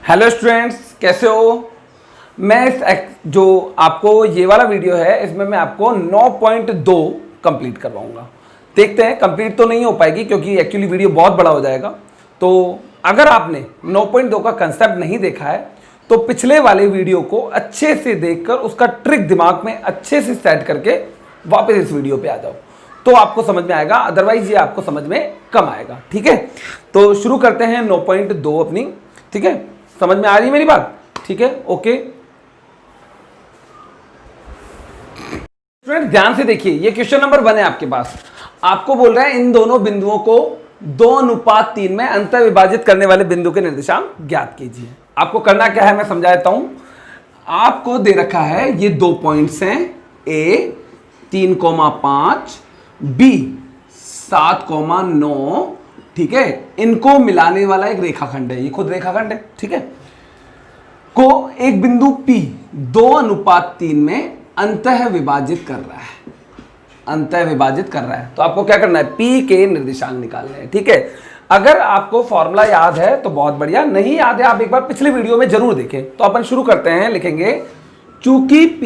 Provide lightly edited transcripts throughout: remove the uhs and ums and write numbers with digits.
Hello students, कैसे हो। जो आपको ये वाला वीडियो है इसमें मैं आपको 9.2 कंप्लीट करवाऊंगा। देखते हैं, कंप्लीट तो नहीं हो पाएगी क्योंकि एक्चुअली वीडियो बहुत बड़ा हो जाएगा। तो अगर आपने 9.2 का कंसेप्ट नहीं देखा है तो पिछले वाले वीडियो को अच्छे से देखकर उसका ट्रिक दिमाग में अच्छे से सेट करके वापस इस वीडियो पे आ जाओ तो आपको समझ में आएगा, अदरवाइज ये आपको समझ में कम आएगा। ठीक है, तो शुरू करते हैं 9.2 अपनी। ठीक है, समझ में आ रही है मेरी बात? ठीक है, ओके स्टूडेंट, ध्यान से देखिए। ये क्वेश्चन नंबर 1 है आपके पास। आपको बोल रहा है इन दोनों बिंदुओं को 2:3 में अंतर विभाजित करने वाले बिंदु के निर्देशांक ज्ञात कीजिए। आपको करना क्या है मैं समझा देता हूं। आपको दे रखा है ये 2 पॉइंट्स हैं, ए 3,5, बी 7,9। ठीक है, इनको मिलाने वाला एक रेखाखंड है, ये खुद रेखाखंड है। ठीक है, को एक बिंदु P 2:3 में अंतः विभाजित कर रहा है, अंतः विभाजित कर रहा है। तो आपको क्या करना है, P के निर्देशांक निकालने हैं। ठीक है, अगर आपको फॉर्मूला याद है तो बहुत बढ़िया, नहीं याद है आप एक बार पिछले वीडियो में जरूर देखें। तो अपन शुरू करते हैं, लिखेंगे चूंकि P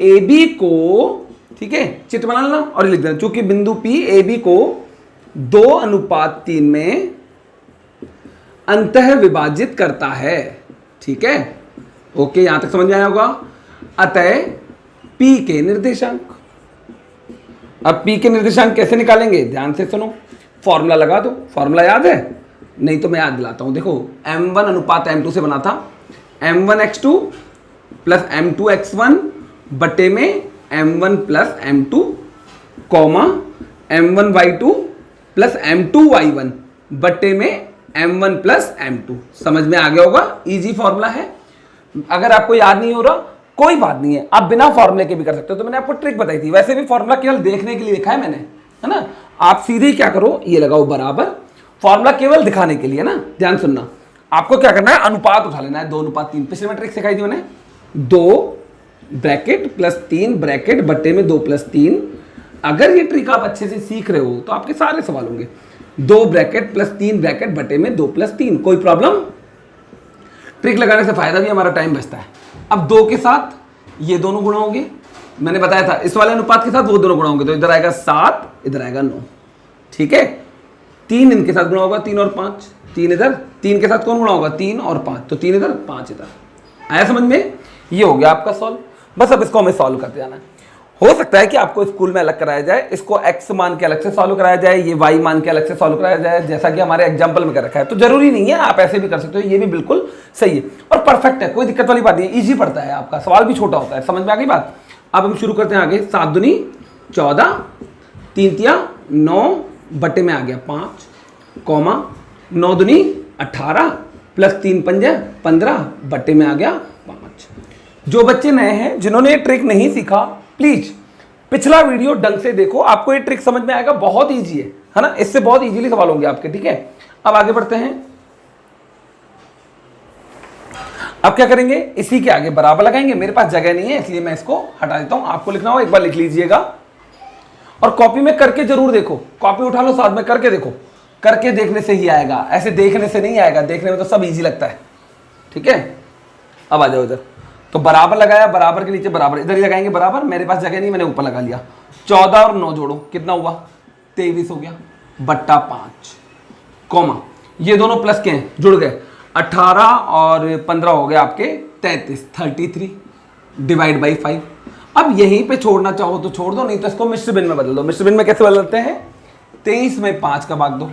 AB को, ठीक है, चित्र बना लेना और लिख देना, चूंकि बिंदु P AB को 2:3 में अंतः विभाजित करता है। ठीक है, ओके, यहां तक समझ में आया होगा। अतः P के निर्देशांक, अब P के निर्देशांक कैसे निकालेंगे, ध्यान से सुनो। फॉर्मूला लगा दो, फॉर्मूला याद है? नहीं तो मैं याद दिलाता हूं। देखो M1:M2 से बना था, M1x2 प्लस M2x1 बटे में M1 plus M2 comma M1y2 plus M2y1 बटे में M1 प्लस M2। समझ में आ गया होगा, इजी फॉर्मूला है। अगर आपको याद नहीं हो रहा कोई बात नहीं है, आप बिना फॉर्मूले के भी कर सकते हो। तो मैंने आपको ट्रिक बताई थी, वैसे भी फॉर्मूला केवल देखने के लिए लिखा है मैंने, है ना। आप सीधे क्या करो, ये लगाओ बराबर, फॉर्मूला केवल दिखाने के लिए ना। ध्यान सुनना, आपको क्या करना है, अनुपात उठा लेना है 2:3। पिछले में ट्रिक सिखाई थी मैंने, 2 ब्रैकेट प्लस 3 ब्रैकेट बटे में 2 प्लस 3। अगर ये ट्रिक आप अच्छे से सीख रहे हो तो आपके सारे सवाल होंगे 2 ब्रैकेट प्लस 3 ब्रैकेट बटे में 2 प्लस 3। कोई प्रॉब्लम? ट्रिक लगाने से फायदा भी, हमारा टाइम बचता है। अब 2 के साथ ये दोनों गुणा होंगे, मैंने बताया था इस वाले अनुपात के साथ वो दोनों गुणा होंगे, तो इधर आएगा 7, इधर आएगा 9। ठीक है, 3 इनके साथ गुणा होगा, 3 और 5, 3 इधर, 3 के साथ कौन गुणा होगा, 3 और 5, तो 3 इधर 5 इधर। आया समझ में? ये हो गया आपका सॉल्व। बस अब इसको हमें सॉल्व करते जाना है। हो सकता है कि आपको स्कूल में अलग कराया जाए, इसको x मान के अलग से सॉल्व कराया जाए, ये y मान के अलग से सॉल्व कराया जाए, जैसा कि हमारे एग्जांपल में कर रखा है। तो जरूरी नहीं है, आप ऐसे भी कर सकते हो, ये भी बिल्कुल सही है और परफेक्ट है, कोई दिक्कत वाली बात नहीं है। इजी पड़ता है, आपका सवाल भी छोटा होता है। समझ में आ गई बात? अब हम शुरू करते हैं आगे। 7 दूनी 14, 3 तिया 9 बटे में आ गया 5 कॉमा 9 दूनी 18 प्लस 3 पंजे 15 बटे में आ गया 5। जो बच्चे नए हैं, जिन्होंने ये ट्रिक नहीं सीखा, प्लीज पिछला वीडियो ढंग से देखो, आपको ये ट्रिक समझ में आएगा। बहुत इजी है ना, इससे बहुत इजीली सवाल होंगे आपके। ठीक है, अब आगे बढ़ते हैं। अब क्या करेंगे, इसी के आगे बराबर लगाएंगे। मेरे पास जगह नहीं है इसलिए मैं इसको हटा देता हूं। आपको लिखना हो एक बार लिख लीजिएगा और कॉपी में करके जरूर देखो। कॉपी उठा लो, साथ में करके देखो, करके देखने से ही आएगा, ऐसे देखने से नहीं आएगा। देखने में तो सब इजी लगता है। ठीक है, अब आ जाओ इधर। तो बराबर लगाया, बराबर के नीचे बराबर, इधर ही लगाएंगे बराबर। मेरे पास जगह नहीं, मैंने ऊपर लगा लिया। 14 और 9 जोड़ो, कितना हुआ, 23 हो गया बट्टा 5 कॉमा ये दोनों प्लस के हैं, जुड़ गए, 18 और 15 हो गए आपके 33 डिवाइड बाई 5। अब यहीं पे छोड़ना चाहो तो छोड़ दो, नहीं तो इसको मिश्र भिन्न में बदल दो। मिश्र भिन्न में कैसे बदलते हैं, 23 में 5 का भाग दो,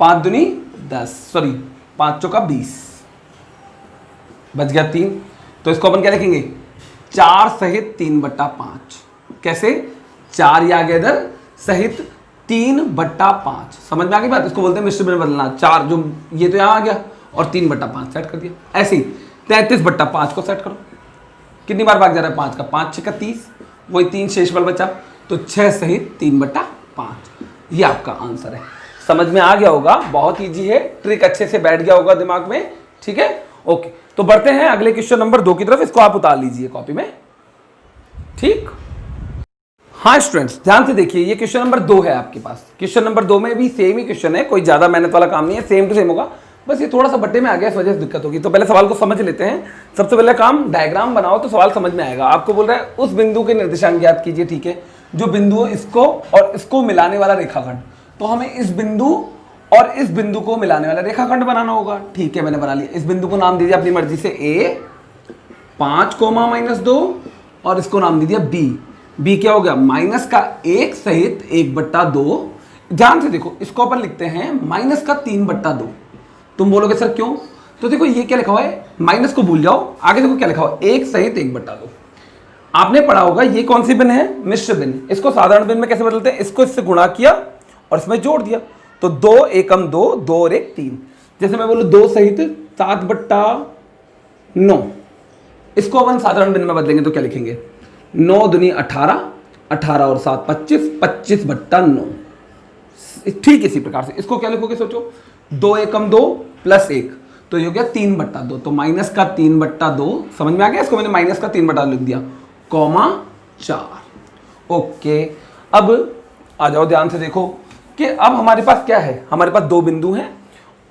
5 दूनी 10, सॉरी 5 चौका 20, बच गया 3। तो इसको अपन क्या लिखेंगे, 4 सहित 3/5। कैसे, 4 ये आ गया इधर सहित 3/5। समझ में आ गई बात? इसको बोलते हैं मिश्र भिन्न बदलना। 4 जो ये तो यहाँ आ गया और 3/5 सेट कर दिया। ऐसे ही 33/5 को सेट करो। कितनी बार भाग जा रहा है 5 का, 5 6 का 30, वही 3 शेष बल बचा, तो 6 सहित 3/5। ये आपका आंसर है। समझ में आ गया होगा, बहुत ईजी है, ट्रिक अच्छे से बैठ गया होगा दिमाग में। ठीक है, ओके, तो बढ़ते हैं अगले क्वेश्चन नंबर 2 की तरफ। इसको आप उतार लीजिए कॉपी में। ठीक, हाँ स्टूडेंट्स ध्यान से देखिए, ये क्वेश्चन नंबर 2 है आपके पास। क्वेश्चन नंबर 2 में भी सेम ही क्वेश्चन है, कोई ज्यादा मेहनत वाला काम नहीं है, सेम टू सेम होगा। बस ये थोड़ा सा बट्टे में आ गया, इस वजह से दिक्कत होगी। तो पहले सवाल को समझ लेते हैं। सबसे पहले काम डायग्राम बनाओ तो सवाल समझ में आएगा। आपको बोल रहा है उस बिंदु के निर्देशांक ज्ञात कीजिए, ठीक है, जो बिंदु इसको और इसको मिलाने वाला रेखाखंड। तो हमें इस बिंदु और इस बिंदु को मिलाने वाला रेखाखंड बनाना होगा, ठीक है, मैंने बना लिया। इस बिंदु को नाम दीजिए अपनी मर्जी से A 5, -2 और इसको नाम दे दिया B क्या हो गया, माइनस का 1 सहित 1/2। ध्यान से देखो, इसको अपन लिखते हैं माइनस का 3/2। तुम बोलोगे सर क्यों? तो देखो ये क्या लिखा हुआ है, माइनस को भूल जाओ, आगे देखो क्या लिखा हुआ है, 1 सहित 1/2। आपने पढ़ा होगा ये कौन सी बिन है, मिश्र बिन। इसको साधारण बिन में कैसे बदलते हैं, इसको इससे गुणा किया और इसमें जोड़ दिया, तो 2 एकम 2, 2 और 1 3। जैसे मैं बोलूँ 2 सहित 7/9, इसको अपन साधारण बिन में बदलेंगे तो क्या लिखेंगे, 9 दूनी 18, 18 और 7 25, 25/9। ठीक इसी प्रकार से इसको क्या लिखोगे, सोचो, 2 एकम 2 प्लस 1, तो ये हो गया 3/2। तो माइनस का 3/2 समझ में आ गया। इसको मैंने माइनस का 3/2 लिख दिया, कॉमा 4। ओके, अब आ जाओ, ध्यान से देखो कि अब हमारे पास क्या है, हमारे पास 2 बिंदु हैं।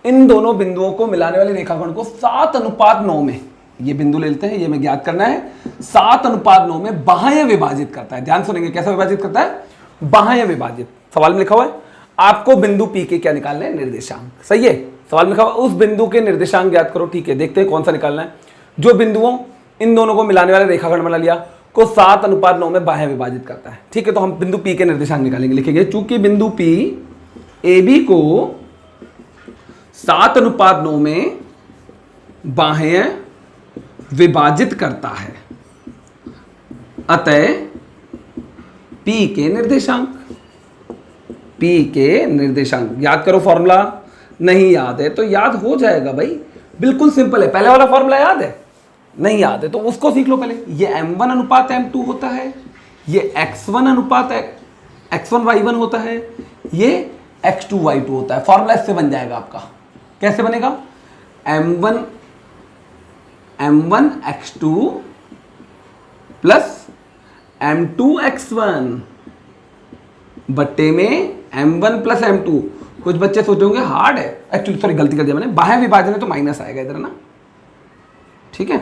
इन दोनों बिंदुओं को मिलाने वाले रेखाखंड को 7:9 में, ये बिंदु ले लेते हैं, ये हमें ज्ञात करना है, 7:9 में बाह्य विभाजित करता है। ध्यान सुनेंगे, कैसा विभाजित करता है, बाह्य विभाजित। सवाल में लिखा हुआ है आपको बिंदु P के क्या निकालना है, निर्देशांक। सही है, सवाल में लिखा हुआ उस बिंदु के निर्देशांक ज्ञात करो, ठीक है। देखते हैं कौन सा निकालना है। जो बिंदुओं इन दोनों को मिलाने वाले रेखाखंड बना लिया को 7:9 में बाह्य विभाजित करता है, ठीक है। तो हम बिंदु P के निर्देशांक निकालेंगे, लिखेंगे चूंकि बिंदु P AB को 7:9 में बाह्य विभाजित करता है, अतः P के निर्देशांक, P के निर्देशांक याद करो। फॉर्मूला नहीं याद है तो याद हो जाएगा भाई, बिल्कुल सिंपल है। पहले वाला फॉर्मूला याद है, नहीं याद है तो उसको सीख लो पहले। ये m1 अनुपात m2 होता है, ये x1 अनुपात x1 y1 होता है, ये x2 y2 होता है। फॉर्मूला इससे बन जाएगा आपका। कैसे बनेगा, m1 x2 plus m2 x1 बट्टे में m1 प्लस m2। कुछ बच्चे सोचोगे हार्ड है, एक्चुअली सॉरी गलती कर दिया मैंने, बाह्य विभाजन है तो माइनस आएगा इधर ना, ठीक है।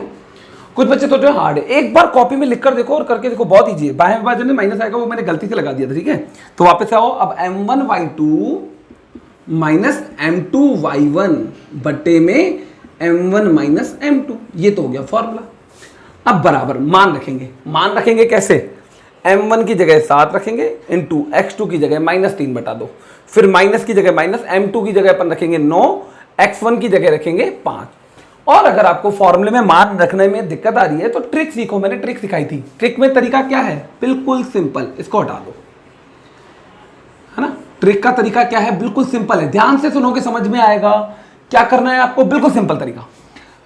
कुछ बच्चे सोचो हार्ड है, एक बार कॉपी में लिख कर देखो और करके देखो, बहुत ईजी है। बाह्य विभाजन में माइनस आएगा, वो मैंने गलती से लगा दिया था, ठीक है। तो वापस आओ, अब m1 y2 minus m2 y1 बट्टे में m1 माइनस m2, ये तो हो गया फॉर्मूला। अब बराबर मान रखेंगे, मान रखेंगे कैसे, m1 की जगह 7 रखेंगे इंटू x2 की जगह -3/2, फिर माइनस की जगह माइनस, m2 की जगह अपन रखेंगे 9, x1 की जगह रखेंगे 5। और अगर आपको फॉर्मूले में मान रखने में दिक्कत आ रही है तो ट्रिक सीखो, मैंने ट्रिक सिखाई थी। ट्रिक में तरीका क्या है, बिल्कुल सिंपल, इसको हटा दो, है ना। ट्रिक का तरीका क्या है, बिल्कुल सिंपल है, ध्यान से सुनोगे समझ में आएगा। क्या करना है आपको, बिल्कुल सिंपल तरीका,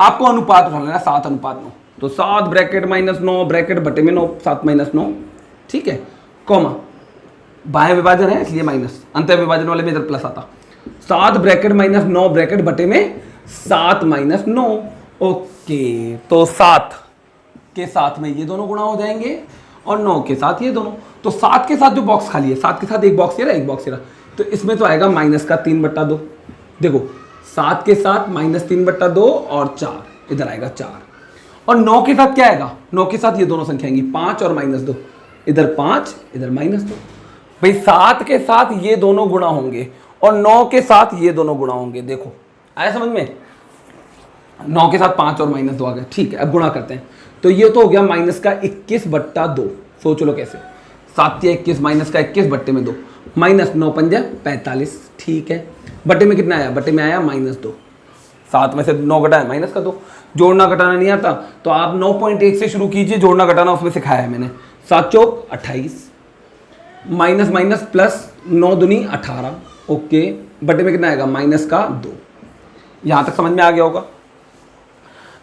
आपको अनुपात उठा लेना 7:9। तो 7 ब्रैकेट -9 ब्रैकेट बटे में 9, 7 - 9, ठीक है, कॉमा, बाह्य विभाजन है इसलिए माइनस, अंतर विभाजन वाले में इधर प्लस आता, 7 ब्रैकेट -9 ब्रैकेट बटे में 7 - 9। ओके, तो 7 के साथ में ये दोनों गुणा हो जाएंगे और 9 के साथ ये दोनों। तो 7 के साथ जो बॉक्स खाली है, 7 के साथ एक बॉक्स ये रहा, एक बॉक्स ये रहा, तो इसमें तो आएगा माइनस का 3/2। देखो 7 के साथ -3/2 और 4, इधर आएगा 4। और 9 के साथ क्या आएगा, 9 के साथ ये दोनों संख्या आएंगी 5 और -2, इधर 5 इधर -2। भाई 7 के साथ ये दोनों गुणा होंगे और 9 के साथ ये दोनों गुणा होंगे। देखो आया समझ में, 9 के साथ 5 और -2 आ गए, ठीक है। अब गुणा करते हैं, तो ये तो हो गया माइनस का 21/2। सोच लो कैसे, 7 या 21 माइनस का 21 बट्टे में 2, -9 × 5 = 45, ठीक है। बट्टे में कितना आया, बट्टे में आया -2, 7 में से 9 घटाया -2। जोड़ना घटाना नहीं आता तो आप 9.1 से शुरू कीजिए, जोड़ना घटाना उसमें सिखाया है मैंने। 7 चौक 28, माइनस माइनस प्लस, 9 दूनी 18, ओके। बटे में कितना आएगा, -2। यहां तक समझ में आ गया होगा।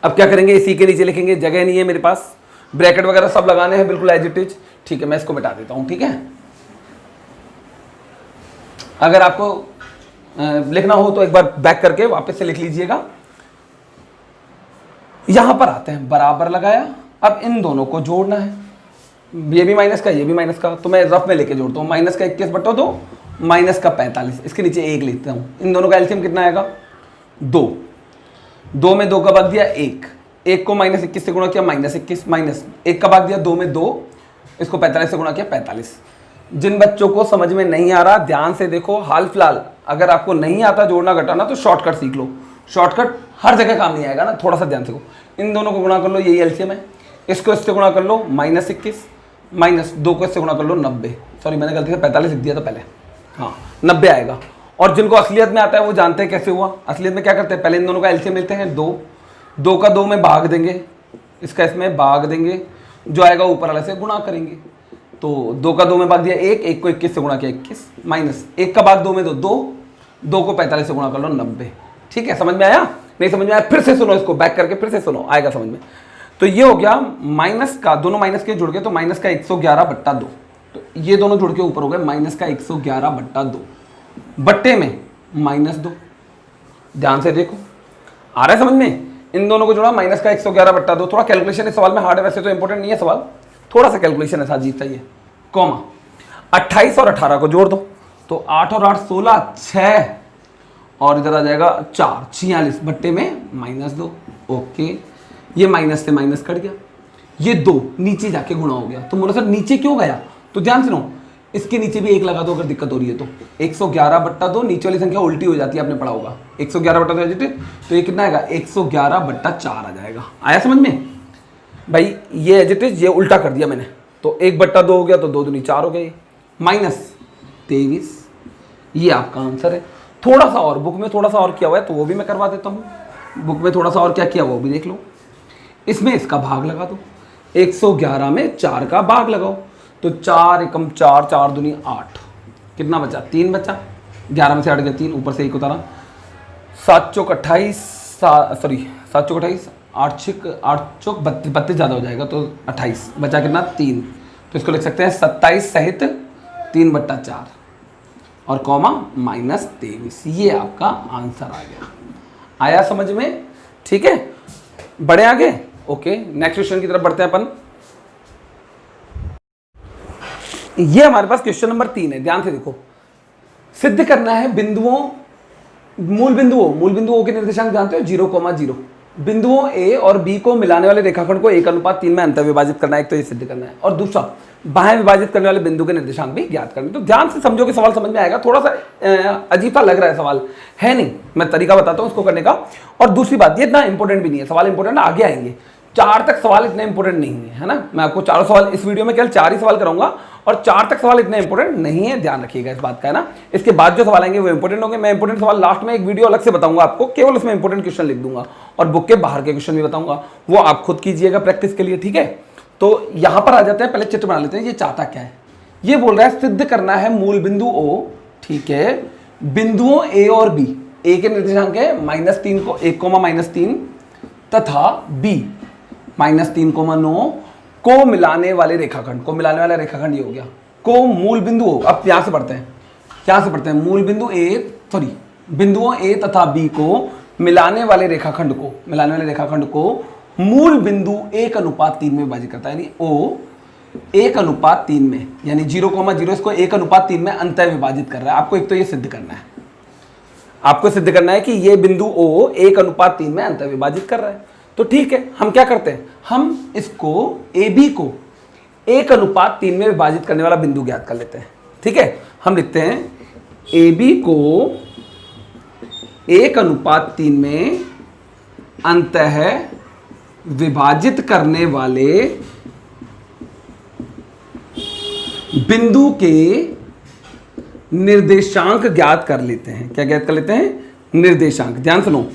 अब क्या करेंगे, इसी के नीचे लिखेंगे, जगह नहीं है मेरे पास, ब्रैकेट वगैरह सब लगाने हैं बिल्कुल एज इट इज, ठीक है। मैं इसको मिटा देता हूं, ठीक है। अगर आपको लिखना हो तो एक बार बैक करके वापस से लिख लीजिएगा। यहां पर आते हैं, बराबर लगाया, अब इन दोनों को जोड़ना है, ये भी माइनस का ये भी माइनस का, तो मैं रफ में लेके जोड़ता हूँ। माइनस का 21/2 माइनस का 45, इसके नीचे 1 लिखता हूँ। इन दोनों का एलसीएम कितना आएगा, 2। 2 में 2 का भाग दिया 1, 1 को -21 से गुणा किया -21, माइनस 1 का भाग दिया 2 में 2, इसको 45 से गुणा किया 45। जिन बच्चों को समझ में नहीं आ रहा ध्यान से देखो, हाल फिलहाल अगर आपको नहीं आता जोड़ना घटाना तो शॉर्टकट सीख लो, शॉर्टकट हर जगह काम नहीं आएगा ना, थोड़ा सा ध्यान सीखो। इन दोनों को गुणा कर लो, यही एलसीएम है, इसको इससे गुणा कर लो -21, माइनस 2 को इससे गुणा कर लो 90, सॉरी मैंने गलती से 45 लिख दिया था पहले, हाँ 90 आएगा। और जिनको असलियत में आता है वो जानते हैं कैसे हुआ। असलियत में क्या करते हैं, पहले इन दोनों का एलसीएम लेते हैं 2, 2 का 2 में भाग देंगे, इसका इसमें भाग देंगे, जो आएगा ऊपर वाले से गुणा करेंगे। तो 2 का 2 में भाग दिया 1, 1 को 21 से गुणा किया 21, माइनस 1 का भाग 2 में 2, 2 को 45 से गुणा कर लो 90। ठीक है, समझ में आया? नहीं समझ में आया फिर से सुनो, इसको बैक करके फिर से सुनो, आएगा समझ में। तो ये हो गया माइनस का, दोनों माइनस के जुड़ गए तो माइनस का 111/2, तो ये दोनों जुड़ के ऊपर हो गए माइनस का 111/2 बट्टे में -2। ध्यान से देखो, आ रहा है समझ में? इन दोनों को जोड़ा माइनस का 111/2। थोड़ा कैलकुलेशन इस सवाल में हार्ड है, वैसे तो इंपॉर्टेंट नहीं है सवाल, थोड़ा सा कैलकुलेशन ऐसा अजीब चाहिए। कॉमा 28 और 18 को जोड़ दो तो 8 और 8 16, 6 और इधर आ जाएगा 4, 46 बट्टे में -2। ओके, ये माइनस से माइनस कट गया, ये 2 नीचे जाके गुणा हो गया। तो बोलो सर नीचे क्यों गया, तो ध्यान सुनो, इसके नीचे भी 1 लगा दो अगर दिक्कत हो रही है तो। 111/2, नीचे वाली संख्या उल्टी हो जाती है, आपने पढ़ा होगा। 111/2 तो ये कितना आएगा 111/4 आ जाएगा। आया समझ में भाई? ये एजिटेज ये उल्टा कर दिया मैंने, तो 1/2 हो गया तो 2 दूनी 4 हो गए, -23। ये आपका आंसर है। थोड़ा सा और बुक में थोड़ा सा और किया हुआ है तो वो भी मैं करवा देता हूँ। बुक में थोड़ा सा और क्या किया वो भी देख लो। इसमें इसका भाग लगा दो, 111 में 4 का भाग लगाओ, तो 4 एकम 4, 4 दूनी 8, कितना बचा 3 बचा, 11 में से 8 गया 3, ऊपर से 1 उतारा, 7 चौक 28, सॉरी 7 चौक 28, 8 चौक 32 ज़्यादा हो जाएगा तो 28 बचा कितना 3, तो इसको लिख सकते हैं 27 सहित 3/4 और कॉमा -23। ये आपका आंसर आ गया। आया समझ में? ठीक है, बढ़े आगे। ओके, नेक्स्ट क्वेश्चन की तरफ बढ़ते हैं अपन। ये हमारे पास क्वेश्चन नंबर 3 है, ध्यान से देखो। सिद्ध करना है बिंदुओं, मूल बिंदुओं के निर्देशांक जानते हो 0,0। बिंदुओं ए और बी को मिलाने वाले रेखाखंड को 1:3 में अंतर विभाजित करना है, एक तो ये सिद्ध करना है, और दूसरा बाहें विभाजित करने वाले बिंदु के निर्देशांक भी ज्ञात करने। तो ध्यान से समझो कि सवाल समझ में आएगा। थोड़ा सा अजीब सा लग रहा है सवाल, है नहीं, मैं तरीका बताता हूँ उसको करने का। और दूसरी बात, ये इतना इंपॉर्टेंट भी नहीं है, सवाल इंपॉर्टेंट आगे आएंगे। 4 तक सवाल इतने इंपॉर्टेंट नहीं है ना, मैं आपको 4 सवाल इस वीडियो में केवल 4 ही सवाल कराऊंगा, और 4 तक सवाल इतने इंपॉर्टेंट नहीं है, ध्यान रखिएगा इस बात का, है ना। इसके बाद जो सवाल आएंगे वो इंपॉर्टेंट होंगे। मैं इंपॉर्टेंट सवाल लास्ट में एक वीडियो अलग से बताऊंगा आपको, केवल उसमें इंपॉर्टेंट क्वेश्चन लिख दूंगा और बुक के बाहर के क्वेश्चन भी बताऊंगा, वो आप खुद कीजिएगा प्रैक्टिस के लिए, ठीक है। तो यहां पर आ जाते हैं, पहले चित्र बना लेते हैं। ये चाहता क्या है, ये बोल रहा है सिद्ध करना है मूल बिंदु O, ठीक है, बिंदुओं A और B, A के निर्देशांक है -3 को 1,-3 तथा B -3,9 को मिलाने वाले रेखाखंड, को मिलाने वाला रेखाखंड ये हो गया, को मूल बिंदु O। अब यहां से पढ़ते हैं, क्या से पढ़ते हैं, मूल बिंदु बिंदुओं A तथा B को मिलाने वाले रेखाखंड को मूल बिंदु 1:3 में विभाजित करता है, यानी O 1:3 में, यानी 0,0 इसको 1:3 में अंतर विभाजित कर रहा है। आपको एक तो ये सिद्ध करना है, आपको सिद्ध करना है कि ये बिंदु O 1:3 में अंतर विभाजित कर रहा है। तो ठीक है, हम क्या करते हैं, हम इसको AB को 1:3 में विभाजित करने वाला बिंदु ज्ञात कर लेते हैं, ठीक है। हम लिखते हैं AB को 1:3 में अंतः विभाजित करने वाले बिंदु के निर्देशांक ज्ञात कर लेते हैं। क्या ज्ञात कर लेते हैं, निर्देशांक। ध्यान सुनो,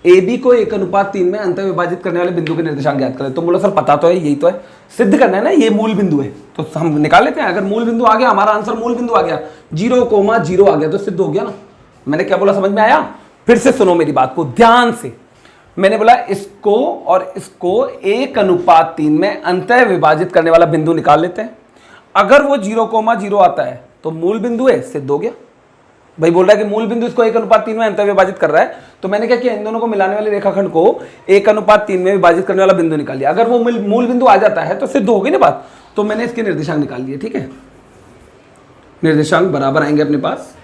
AB को 1:3 में अंतर विभाजित करने वाले बिंदु के निर्देशांक ज्ञात कर लेते। तो बोलो सर पता तो है, यही तो है, सिद्ध करना है ना, ये मूल बिंदु है, तो हम निकाल लेते हैं। अगर मूल बिंदु आ गया, हमारा आंसर मूल बिंदु आ गया, 0,0 आ गया तो सिद्ध हो गया ना। मैंने क्या बोला, समझ में आया? फिर से सुनो मेरी बात को ध्यान से। मैंने बोला इसको और इसको 1:3 में अंतर विभाजित करने वाला बिंदु निकाल लेते हैं। अगर वो 0,0 आता है तो मूल बिंदु है, सिद्ध हो गया। भाई बोल रहा है कि मूल बिंदु इसको 1:3 में अंतर विभाजित कर रहा है, तो मैंने क्या किया, इन दोनों को मिलाने वाले रेखाखंड को 1:3 में विभाजित करने वाला बिंदु निकाल लिया। अगर वो मूल बिंदु आ जाता है तो सिद्ध हो गई ना बात। तो मैंने इसके निर्देशांक निकाल लिए, ठीक है। निर्देशांक बराबर आएंगे अपने पास,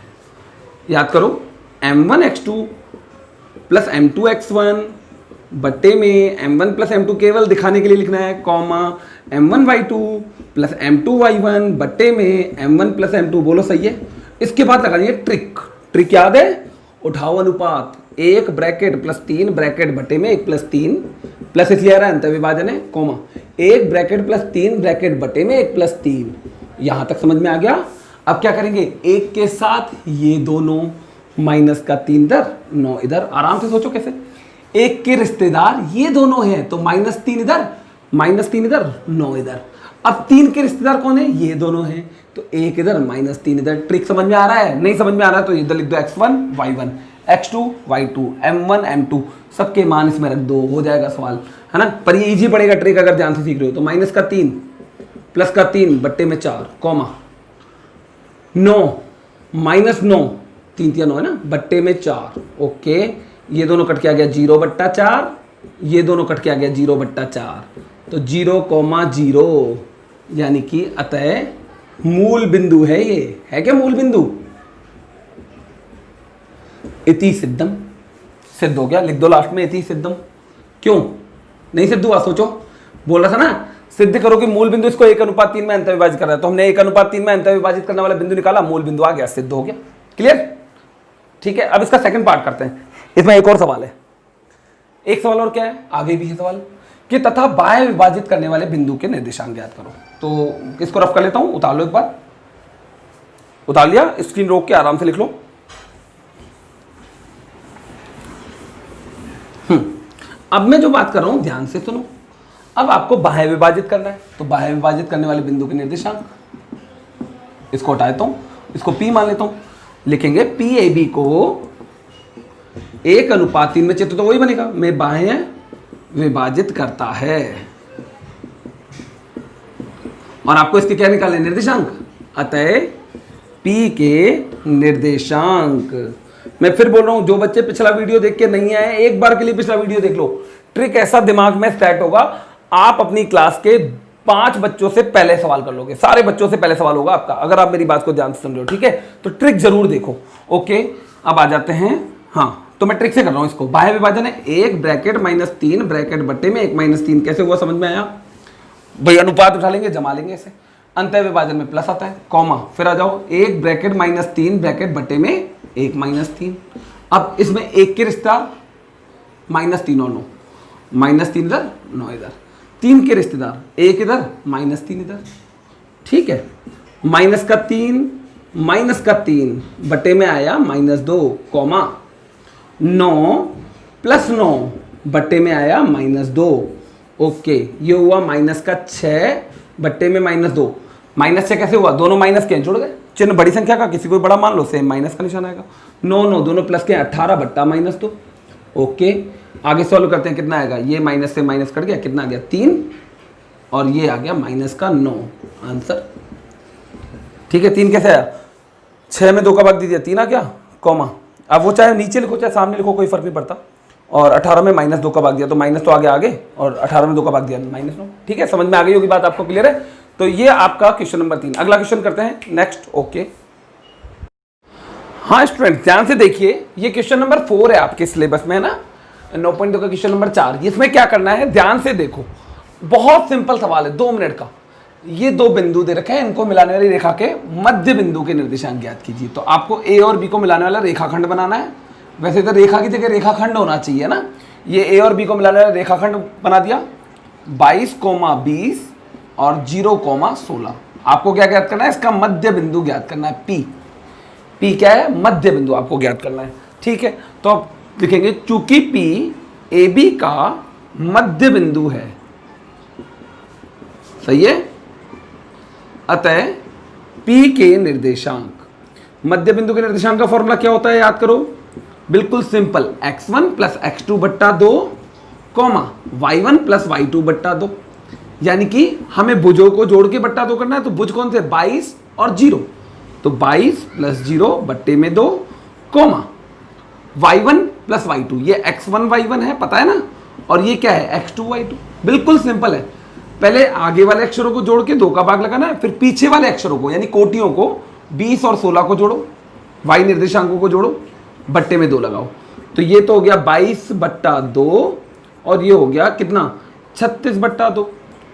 याद करो, m1x2 + m2x1 बट्टे में m1 प्लस m2 केवल दिखाने के लिए लिखना है, कॉमा m1y2 प्लस m2y1 बट्टे में m1 प्लस m2, बोलो सही है। इसके बाद लगानी है ट्रिक। ट्रिक याद है, उठाओ अनुपात, 1 ब्रैकेट प्लस 3 ब्रैकेट बट्टे में 1 प्लस 3 प्लस इसलिए आ रहा है अंतर्विभाजन है, कॉमा 1 ब्रैकेट प्लस 3 ब्रैकेट बट्टे में 1 प्लस 3। यहां तक समझ में आ गया। अब क्या करेंगे, 1 के साथ ये दोनों, माइनस का 3 इधर 9 इधर। आराम से सोचो कैसे, 1 के रिश्तेदार ये दोनों हैं तो माइनस 3 इधर माइनस 3 इधर 9 इधर। अब 3 के रिश्तेदार कौन है, ये दोनों हैं तो 1 इधर माइनस 3 इधर। ट्रिक समझ में आ रहा है, नहीं समझ में आ रहा है तो इधर लिख दो x1 y1 x2 y2 m1 m2 सबके मान इसमें रख दो, हो जाएगा सवाल, है ना। पर ये इजी पड़ेगा ट्रिक अगर ध्यान से सीख रहे हो तो। माइनस का 3 प्लस का 3 बट्टे में 4, कॉमा 9 माइनस 9 3 3 9 है ना, बट्टे में 4। ओके, ये दोनों कट के आ गया 0/4, ये दोनों कट के आ गया 0/4 तो 0,0 यानी कि अतः मूल बिंदु है। ये है क्या मूल बिंदु, इति सिद्धम, सिद्ध हो गया। लिख दो लास्ट में इति सिद्धम। क्यों नहीं सिद्ध हुआ, सोचो, बोल रहा था ना सिद्ध करो कि मूल बिंदु इसको 1:3 में अंतर्विभाजित कर रहा है, तो हमने 1:3 में अंतर्विभाजित करने वाला बिंदु निकाला, मूल बिंदु आ गया, सिद्ध हो गया। क्लियर, ठीक है। अब इसका सेकंड पार्ट करते हैं। इसमें एक और सवाल है, एक सवाल और क्या है, आगे भी है सवाल कि तथा बाह्य विभाजित करने वाले बिंदु के निर्देशांक ज्ञात करो। तो किसको रफ कर लेता हूं, उतार लो एक बार, उतार लिया, स्क्रीन रोक के आराम से लिख लो। अब मैं जो बात कर रहा हूं ध्यान से सुनो। अब आपको बाह्य विभाजित करना है, तो बाह्य विभाजित करने वाले बिंदु के निर्देशांक, इसको हटा देता हूं, इसको P मान लेता हूं। लिखेंगे PAB को 1:3 में, चित्र तो वही बनेगा, में बाह्य विभाजित करता है। और आपको इसके क्या निकालने, निर्देशांक। अतः P के निर्देशांक। मैं फिर बोल रहा हूं, जो बच्चे पिछला वीडियो देख के नहीं आए, एक बार के लिए पिछला वीडियो देख लो। ट्रिक ऐसा दिमाग में सेट होगा, आप अपनी क्लास के 5 बच्चों से पहले सवाल कर लोगे, सारे बच्चों से पहले सवाल होगा आपका, अगर आप मेरी बात को ध्यान से सुन रहे हो, ठीक है। तो ट्रिक जरूर देखो। ओके, अब आ जाते हैं, हाँ तो मैं ट्रिक से कर रहा हूं इसको। बाह्य विभाजन है, 1 ब्रैकेट माइनस 3 ब्रैकेट बट्टे में 1 माइनस 3। कैसे हुआ समझ में आया भाई, अनुपात उठा लेंगे, जमा लेंगे इसे। अंतः विभाजन में प्लस आता है, कॉमा, फिर आ जाओ 1 ब्रैकेट माइनस 3 ब्रैकेट बट्टे में 1 माइनस 3। अब इसमें 1 के रिश्तेदार माइनस 3 और 9, माइनस 3 इधर 9 इधर। 3 के रिश्तेदार 1 इधर माइनस 3 इधर, ठीक है। माइनस का 3 बट्टे में आया -2, कॉमा 9 प्लस 9 बट्टे में आया -2। ओके, ये हुआ माइनस का 6 बट्टे में -2। माइनस से कैसे हुआ, दोनों माइनस के जुड़ गए, चिन्ह बड़ी संख्या का किसी को बड़ा मान लो, सेम माइनस का निशान आएगा। 9 9 दोनों प्लस के, 18 बट्टा -2। ओके, आगे सॉल्व करते हैं, कितना आएगा, ये माइनस से माइनस कट गया, कितना आ गया 3, और ये आ गया -9 आंसर, ठीक है। 3 कैसे आया, 6 में 2 का भाग दे दिया, 3 आ गया, कॉमा, अब वो चाहे नीचे लिखो चाहे सामने लिखो, कोई फर्क नहीं पड़ता। और 18 में -2 का भाग दिया तो माइनस तो आगे, और 18 में 2 का भाग दिया -9, ठीक है। समझ में आ गई होगी बात, आपको क्लियर है। तो ये आपका क्वेश्चन नंबर 3। अगला क्वेश्चन करते हैं नेक्स्ट। ओके, हाँ स्टूडेंट ध्यान से देखिए, ये क्वेश्चन नंबर 4 है आपके सिलेबस में, है ना। 9.2 का क्वेश्चन नंबर 4। इसमें क्या करना है, ध्यान से देखो, बहुत सिंपल सवाल है, 2 मिनट का। ये 2 बिंदु दे रखे हैं, इनको मिलाने वाली रेखा के मध्य बिंदु के निर्देशांक ज्ञात कीजिए। तो आपको ए और बी को मिलाने वाला रेखाखंड बनाना है। वैसे तो रेखा की जगह रेखाखंड होना चाहिए ना। ये ए और बी को मिलाने वाला रेखाखंड बना दिया, 22,20 और 0,16। आपको क्या ज्ञात करना है, इसका मध्य बिंदु ज्ञात करना है। पी क्या है, मध्य बिंदु आपको ज्ञात करना है, ठीक है। तो आप लिखेंगे चूंकि पी ए बी का मध्य बिंदु है, सही है, अतः P के निर्देशांक, मध्य बिंदु के निर्देशांक का फॉर्मूला क्या होता है, याद करो, बिल्कुल सिंपल, x1 प्लस x2 बट्टा 2, कॉमा y1 प्लस y2 बट्टा 2। यानी कि हमें भुजों को जोड़ के बट्टा 2 करना है। तो भुज कौन से, 22 और 0, तो 22 प्लस 0 बट्टे में 2, कॉमा y1 प्लस y2, ये x1 y1 है, पता है ना, और ये क्या है x2 y2। बिल्कुल सिंपल है। पहले आगे वाले अक्षरों को जोड़ के 2 का भाग लगाना है, फिर पीछे वाले अक्षरों को यानी कोटियों को 20 और 16 को जोड़ो, y निर्देशांकों को जोड़ो, बट्टे में 2 लगाओ। तो ये तो हो गया 22 बट्टा 2 और ये हो गया कितना 36/2।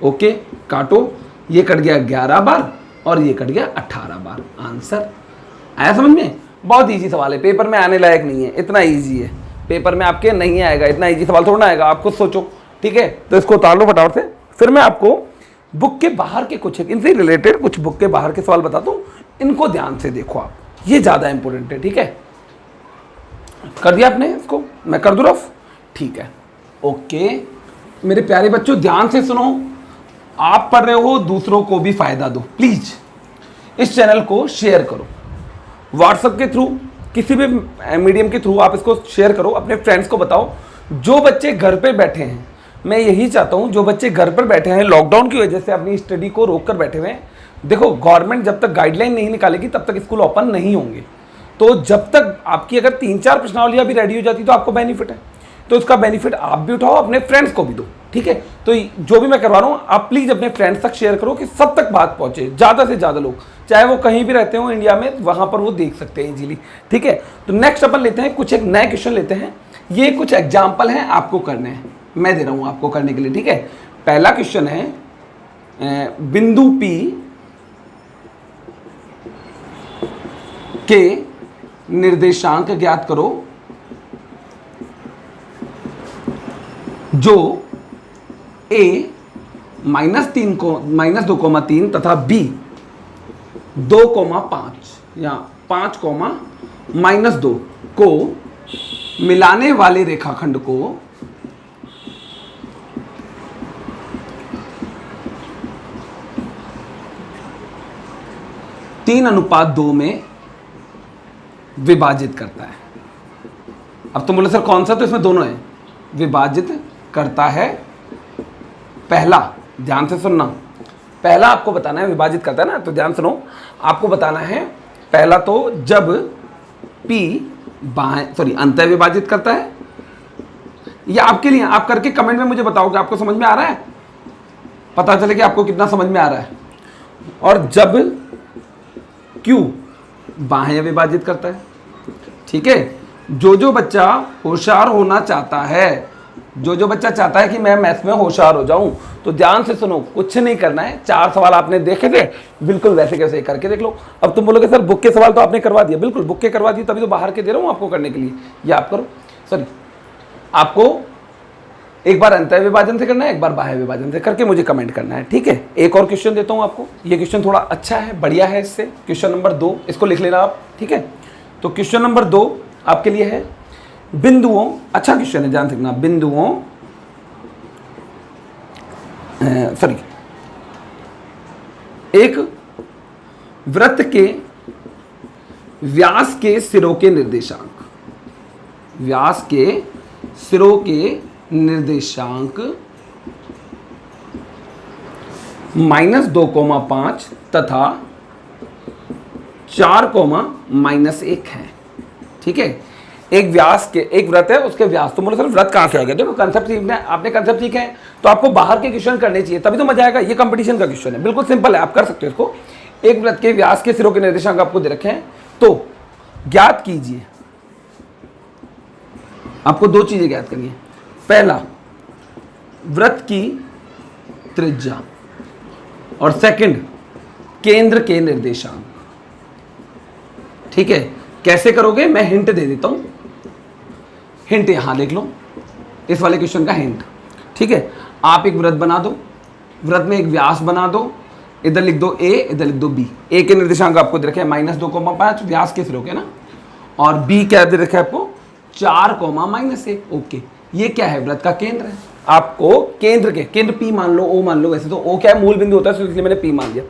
ओके, काटो, ये कट गया 11 बार और ये कट गया 18 बार। आंसर आया समझ में? बहुत इजी सवाल है, पेपर में आने लायक नहीं है, इतना इजी है, पेपर में आपके नहीं आएगा, इतना इजी सवाल थोड़ा ना आएगा, आप खुद सोचो। ठीक है, तो इसको उतार लो फटाफट से। फिर मैं आपको बुक के बाहर के कुछ इनसे रिलेटेड कुछ बुक के बाहर के सवाल बताता हूँ, इनको ध्यान से देखो आप, ये ज़्यादा इंपॉर्टेंट है। ठीक है, कर दिया आपने इसको, मैं कर दूँ रफ? ठीक है, ओके मेरे प्यारे बच्चों ध्यान से सुनो, आप पढ़ रहे हो दूसरों को भी फायदा दो। प्लीज इस चैनल को शेयर करो, व्हाट्सएप के थ्रू, किसी भी मीडियम के थ्रू आप इसको शेयर करो, अपने फ्रेंड्स को बताओ। जो बच्चे घर पे बैठे हैं, मैं यही चाहता हूँ, जो बच्चे घर पर बैठे हैं लॉकडाउन की वजह से अपनी स्टडी को रोक कर बैठे हुए हैं, देखो गवर्नमेंट जब तक गाइडलाइन नहीं निकालेगी तब तक स्कूल ओपन नहीं होंगे। तो जब तक आपकी अगर 3-4 प्रश्नावलियाँ भी रेडी हो जाती तो आपको बेनिफिट है, तो इसका बेनिफिट आप भी उठाओ, अपने फ्रेंड्स को भी दो। ठीक है, तो जो भी मैं करवा रहा हूँ आप प्लीज़ अपने फ्रेंड्स तक शेयर करो कि सब तक बात पहुँचे, ज़्यादा से ज़्यादा लोग, चाहे वो कहीं भी रहते हो इंडिया में, वहाँ पर वो देख सकते हैं इजीली। ठीक है, तो नेक्स्ट अपन लेते हैं कुछ एक नए क्वेश्चन लेते हैं, ये कुछ एग्जाम्पल हैं आपको करने हैं, मैं दे रहा हूँ आपको करने के लिए। ठीक है, पहला क्वेश्चन है बिंदु P के निर्देशांक ज्ञात करो जो A -3 को -2,3 तथा B 2,5 या 5,-2 को मिलाने वाले रेखाखंड को तीन 3:2 में विभाजित करता है। अब तुम बोले सर कौन सा, तो इसमें दोनों है, विभाजित करता है। पहला ध्यान से सुनना, पहला आपको बताना है, विभाजित करता है ना, तो ध्यान सुनो, आपको बताना है पहला तो जब P अंतः विभाजित करता है, या आपके लिए आप करके कमेंट में मुझे बताओ कि आपको समझ में आ रहा है, पता चले कि आपको कितना समझ में आ रहा है। और जब Q बाह्य विभाजित करता है। ठीक है, जो बच्चा होशियार होना चाहता है, जो बच्चा चाहता है कि मैं मैथ्स में होशियार हो जाऊं, तो ध्यान से सुनो, कुछ नहीं करना है, 4 सवाल आपने देखे थे, बिल्कुल वैसे कैसे करके देख लो। अब तुम बोलोगे सर बुक के सवाल तो आपने करवा दिया, बिल्कुल बुक के करवा दिए, तभी तो बाहर के दे रहा हूं आपको करने के लिए। ये आप करो, सॉरी आपको एक बार अंतः विभाजन से करना है, एक बार बाह्य विभाजन से करके मुझे कमेंट करना है। ठीक है, एक और क्वेश्चन देता हूँ आपको, ये क्वेश्चन थोड़ा अच्छा है, बढ़िया है, इससे क्वेश्चन नंबर 2, इसको लिख लेना आप। ठीक है, तो क्वेश्चन नंबर 2 आपके लिए है बिंदुओं, अच्छा क्वेश्चन है, ध्यान से रखना, बिंदुओं एक वृत्त के व्यास के सिरों के निर्देशांक, व्यास के सिरों के निर्देशांक -2,5 तथा 4,-1 है। ठीक है, एक व्यास के, एक व्रत है उसके व्यास, तो बोलो सर व्रत कहाँ से आ गया? देखो कंसेप्ट सीखना है, आपने कंसेप्ट सीखे हैं तो आपको बाहर के क्वेश्चन करने चाहिए, तभी तो मजा आएगा। ये कंपटीशन का क्वेश्चन है, बिल्कुल सिंपल है, आप कर सकते हो इसको। एक व्रत के व्यास के सिरों के निर्देशांक आपको दे रखे हैं, तो ज्ञात कीजिए। आपको 2 चीजें ज्ञात करनी है, पहला वृत्त की त्रिज्या और सेकंड केंद्र के निर्देशांक। ठीक है, कैसे करोगे मैं हिंट दे देता हूं, हिंट यहां देख लो, इस वाले क्वेश्चन का हिंट। ठीक है, आप एक वृत्त बना दो, वृत्त में एक व्यास बना दो, इधर लिख दो A, इधर लिख दो B। A के निर्देशांक आपको दे रखे हैं -2,5 व्यास के सिरों के ना, और B क्या दे रखा है आपको 4,-1। ओके, ये क्या है? वृत्त का केंद्र है। आपको केंद्र के, केंद्र P मान लो, O मान लो, वैसे तो O क्या है मूल बिंदु होता है, इसलिए मैंने P मान लिया।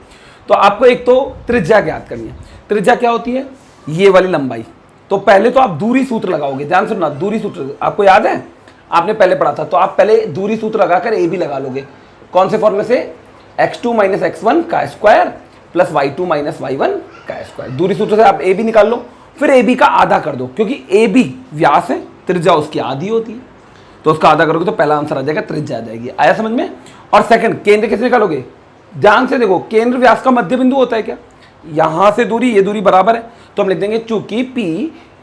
तो आपको एक तो त्रिज्या ज्ञात करनी है। त्रिज्या क्या होती है? ये वाली लंबाई। तो पहले तो आप दूरी सूत्र लगाओगे, ध्यान सुनना, दूरी सूत्र आपको याद है, आपने पहले पढ़ा था, तो आप पहले दूरी सूत्र लगाकर A भी लगा लोगे। कौन से फॉर्मूले से? x2 - x1 का स्क्वायर प्लस y2 - y1 का स्क्वायर। दूरी सूत्र से आप A भी निकाल लो, फिर AB का आधा कर दो, क्योंकि AB व्यास है, त्रिज्या उसकी आधी होती है, तो उसका आधा करोगे तो पहला आंसर आ जाएगा, त्रिज्या आ जाएगी। आया समझ में? और सेकंड केंद्र कैसे निकालोगे? ध्यान से देखो, केंद्र व्यास का मध्य बिंदु होता है क्या? यहां से दूरी, ये दूरी बराबर है, तो हम लिख देंगे चूंकि P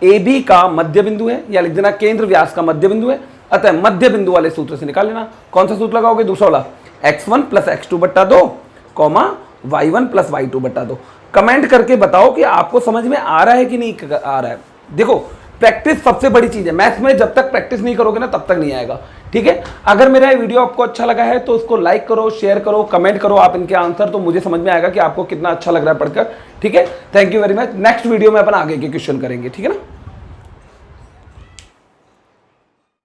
AB का मध्य बिंदु है, या लिख देना केंद्र व्यास का मध्य बिंदु है, अतः मध्य बिंदु वाले सूत्र से निकाल लेना। कौन सा सूत्र लगाओगे? दूसरा वाला, x1 प्लस x2 बट्टा 2 कॉमा y1 प्लस y2 बट्टा 2। कमेंट करके बताओ कि आपको समझ में आ रहा है कि नहीं आ रहा है। देखो प्रैक्टिस सबसे बड़ी चीज है, मैथ्स में जब तक प्रैक्टिस नहीं करोगे ना तब तक नहीं आएगा। ठीक है, अगर मेरा ये वीडियो आपको अच्छा लगा है तो उसको लाइक करो, शेयर करो, कमेंट करो आप इनके आंसर, तो मुझे समझ में आएगा कि आपको कितना अच्छा लग रहा है पढ़कर। ठीक है, thank you very much. Next video में अपन आगे के क्वेश्चन करेंगे। ठीक है ना।